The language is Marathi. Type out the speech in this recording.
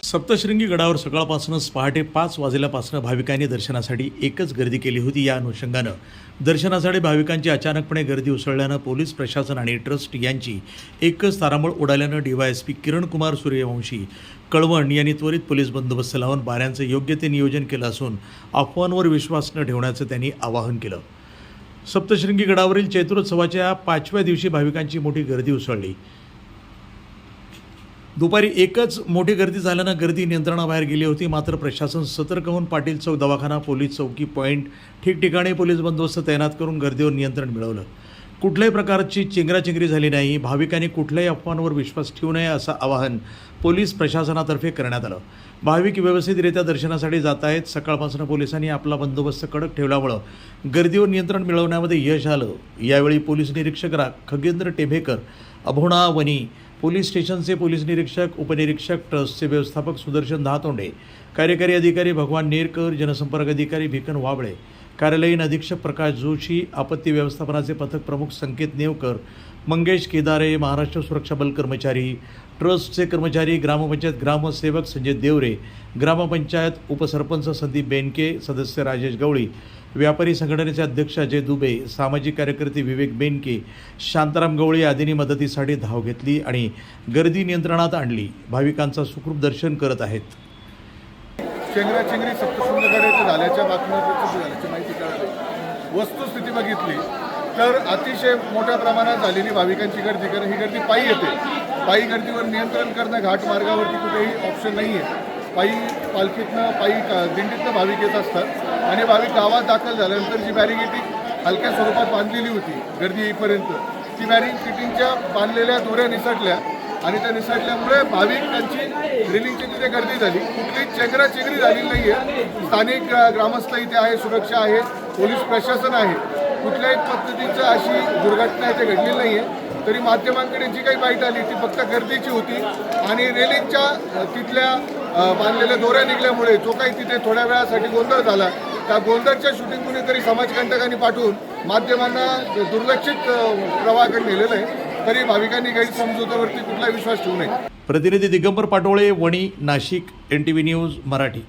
सप्तशृंगी गडावर सकाळपासूनच पहाटे 5 वाजल्यापासून भाविकांनी दर्शनासाठी एकच गर्दी केली होती। या अनुषंगानं दर्शनासाठी भाविकांची अचानकपणे गर्दी उसळल्यानं पोलीस प्रशासन आणि ट्रस्ट यांची एकच तारांबळ उडाल्यानं डीवायएसपी किरण कुमार सूर्यवंशी कळवण यांनी त्वरित पोलीस बंदोबस्त लावून बाऱ्यांचं योग्य ते नियोजन केलं असून अफवांवर विश्वास न ठेवण्याचं त्यांनी आवाहन केलं। सप्तशृंगी गडावरील चैत्रोत्सवाच्या 5व्या दिवशी भाविकांची मोठी गर्दी उसळली। दुपारी एकच मोठी गर्दी झाल्यानं गर्दी नियंत्रणाबाहेर गेली होती। मात्र प्रशासन सतर्क होऊन पाटील चौक, दवाखाना, पोलीस चौकी पॉईंट ठिकठिकाणी पोलीस बंदोबस्त तैनात करून गर्दीवर नियंत्रण मिळवलं। कुठल्याही प्रकारची चेंगराचेंगरी झाली नाही। भाविकांनी कुठल्याही अफवांवर विश्वास ठेवू नये असं आवाहन पोलीस प्रशासनातर्फे करण्यात आलं। भाविक व्यवस्थितरित्या दर्शनासाठी जात आहेत। सकाळपासून पोलिसांनी आपला बंदोबस्त कडक ठेवल्यामुळं गर्दीवर नियंत्रण मिळवण्यामध्ये यश आलं। यावेळी पोलीस निरीक्षक खगेंद्र टेभेकर, अभोणा वनी, पोलीस स्टेशनचे पोलीस निरीक्षक, उपनिरीक्षक, ट्रस्टचे व्यवस्थापक सुदर्शन दहातोंडे, कार्यकारी अधिकारी भगवान नेरकर, जनसंपर्क अधिकारी भिकन वाबळे, कार्यालयीन अधीक्षक प्रकाश जोशी, आपत्ती व्यवस्थापनाचे पथक प्रमुख संकेत नेवकर, मंगेश केदारे, महाराष्ट्र सुरक्षा बल कर्मचारी, ट्रस्टचे कर्मचारी, ग्रामपंचायत ग्रामसेवक संजय देवरे, ग्रामपंचायत उपसरपंच संदीप बेनके, सदस्य राजेश गवळी, व्यापारी संघटनेचे अध्यक्ष अजय दुबे, सामाजिक कार्यकर्ते विवेक बेनके, शांताराम गवळी आदींनी मदतीसाठी धाव घेतली आणि गर्दी नियंत्रणात आणली। भाविकांचा सुखरूप दर्शन करत आहेत। चेंगराचेंगरी सप्तशृंगी गड येथे झाल्याच्या बातम्या झाल्याची माहिती कळाली। वस्तुस्थिती बघितली तर अतिशय मोठ्या प्रमाणात झालेली भाविकांची गर्दी, कारण ही गर्दी पायी येते। पायी गर्दीवर नियंत्रण करणं घाट मार्गावरती कुठेही ऑप्शन नाही आहे। पायी पालखीतनं दिंडीतनं भाविक येत असतात आणि भाविक गावात दाखल झाल्यानंतर जी बॅरिगेटिंग हलक्या स्वरूपात बांधलेली होती गर्दी येईपर्यंत, ती बॅरिगेटिंगच्या बांधलेल्या दोऱ्या निसटल्या आणि त्या निसटल्यामुळे भाविकांची रेलिंगची तिथे गर्दी झाली। कुठलीही चेंगराचेंगरी झालेली नाही आहे। स्थानिक ग्रामस्थ इथे आहे, सुरक्षा आहे, पोलीस प्रशासन आहे। कुठल्याही पद्धतीचं अशी दुर्घटना इथे घडलेली नाही आहे। तरी माध्यमांकडे जी काही बाईट आली ती फक्त गर्दीची होती आणि रेलिंगच्या तिथल्या बांधलेल्या दोऱ्या निघल्यामुळे जो काही तिथे थोड्या वेळासाठी गोंधळ झाला, त्या गोंधळच्या शूटिंग कुणीतरी समाजकंटकांनी पाठवून माध्यमांना दुर्लक्षित प्रवाहाकडे नेलेलं आहे। तरी भाविकांनी गैरसमजुतीवरती कुठला विश्वास ठेवू नये। प्रतिनिधी दिगंबर पाटोळे, वणी, नाशिक, NTV न्यूज मराठी।